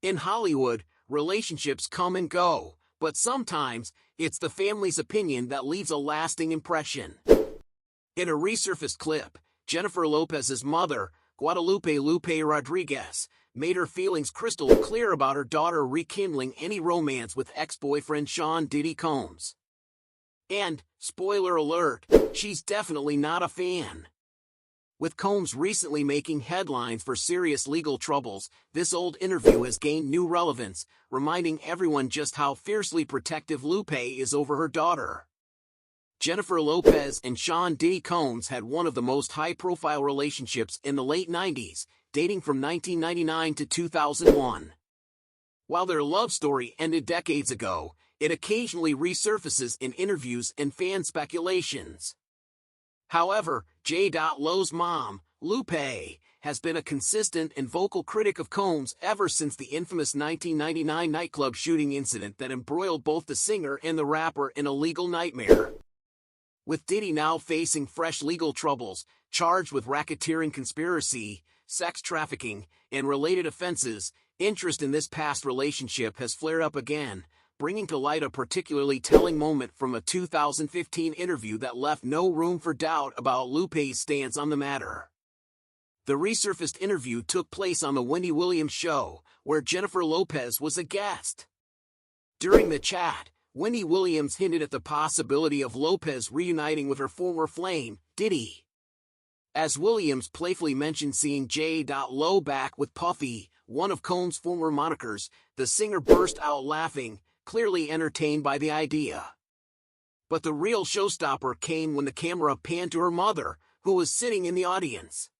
In Hollywood, relationships come and go, but sometimes, it's the family's opinion that leaves a lasting impression. In a resurfaced clip, Jennifer Lopez's mother, Guadalupe Lupe Rodríguez, made her feelings crystal clear about her daughter rekindling any romance with ex-boyfriend Sean Diddy Combs. And, spoiler alert, she's definitely not a fan. With Combs recently making headlines for serious legal troubles, this old interview has gained new relevance, reminding everyone just how fiercely protective Lupe is over her daughter. Jennifer Lopez and Sean Diddy Combs had one of the most high-profile relationships in the late 90s, dating from 1999 to 2001. While their love story ended decades ago, it occasionally resurfaces in interviews and fan speculations. However, J.Lo's mom, Lupe, has been a consistent and vocal critic of Combs ever since the infamous 1999 nightclub shooting incident that embroiled both the singer and the rapper in a legal nightmare. With Diddy now facing fresh legal troubles, charged with racketeering conspiracy, sex trafficking, and related offenses, interest in this past relationship has flared up again, bringing to light a particularly telling moment from a 2015 interview that left no room for doubt about Lupe's stance on the matter. The resurfaced interview took place on The Wendy Williams Show, where Jennifer Lopez was a guest. During the chat, Wendy Williams hinted at the possibility of Lopez reuniting with her former flame, Diddy. As Williams playfully mentioned seeing J.Lo back with Puffy, one of Combs' former monikers, the singer burst out laughing, clearly entertained by the idea. But the real showstopper came when the camera panned to her mother, who was sitting in the audience.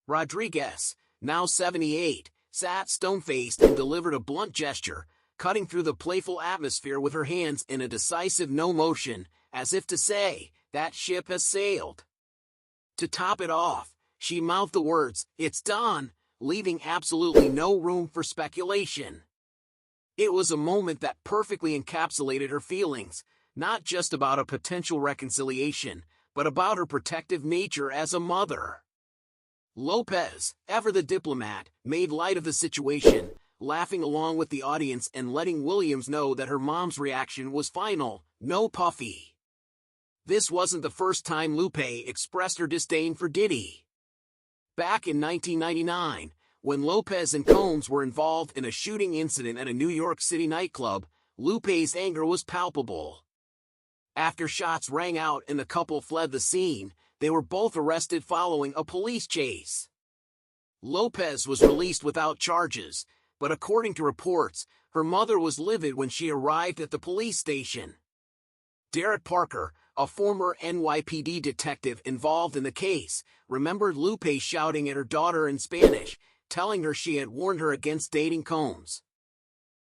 Rodríguez, now 78, sat stone-faced and delivered a blunt gesture, cutting through the playful atmosphere with her hands in a decisive no motion, as if to say, that ship has sailed. To top it off, she mouthed the words, "It's done," leaving absolutely no room for speculation. It was a moment that perfectly encapsulated her feelings, not just about a potential reconciliation, but about her protective nature as a mother. Lopez, ever the diplomat, made light of the situation, laughing along with the audience and letting Williams know that her mom's reaction was final, no Puffy. This wasn't the first time Lupe expressed her disdain for Diddy. Back in 1999, when Lopez and Combs were involved in a shooting incident at a New York City nightclub, Lupe's anger was palpable. After shots rang out and the couple fled the scene, they were both arrested following a police chase. Lopez was released without charges, but according to reports, her mother was livid when she arrived at the police station. Derek Parker, a former NYPD detective involved in the case, remembered Lupe shouting at her daughter in Spanish, telling her she had warned her against dating Combs.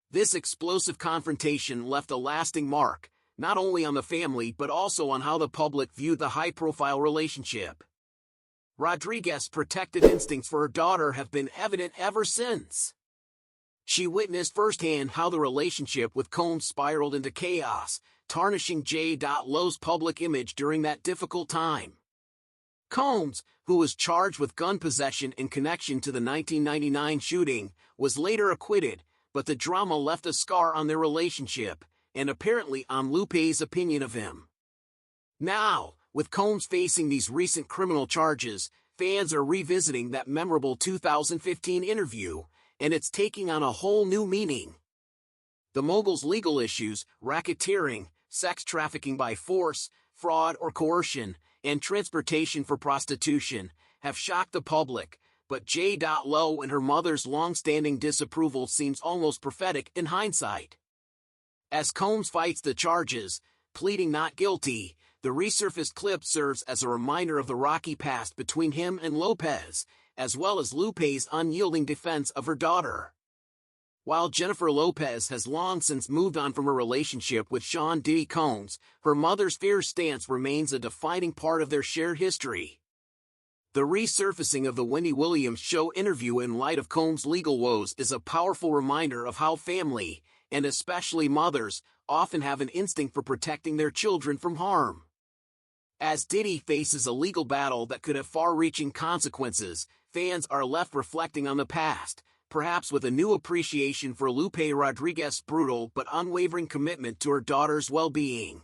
This explosive confrontation left a lasting mark, not only on the family but also on how the public viewed the high-profile relationship. Rodríguez's protective instincts for her daughter have been evident ever since. She witnessed firsthand how the relationship with Combs spiraled into chaos, tarnishing J.Lo's public image during that difficult time. Combs, who was charged with gun possession in connection to the 1999 shooting, was later acquitted, but the drama left a scar on their relationship, and apparently on Lupe's opinion of him. Now, with Combs facing these recent criminal charges, fans are revisiting that memorable 2015 interview, and it's taking on a whole new meaning. The mogul's legal issues, racketeering, sex trafficking by force, fraud or coercion, and transportation for prostitution, have shocked the public, but J.Lo and her mother's long-standing disapproval seems almost prophetic in hindsight. As Combs fights the charges, pleading not guilty, the resurfaced clip serves as a reminder of the rocky past between him and Lopez, as well as Lupe's unyielding defense of her daughter. While Jennifer Lopez has long since moved on from her relationship with Sean Diddy Combs, her mother's fierce stance remains a defining part of their shared history. The resurfacing of the Wendy Williams Show interview in light of Combs' legal woes is a powerful reminder of how family, and especially mothers, often have an instinct for protecting their children from harm. As Diddy faces a legal battle that could have far-reaching consequences, fans are left reflecting on the past, perhaps with a new appreciation for Lupe Rodríguez's brutal but unwavering commitment to her daughter's well-being.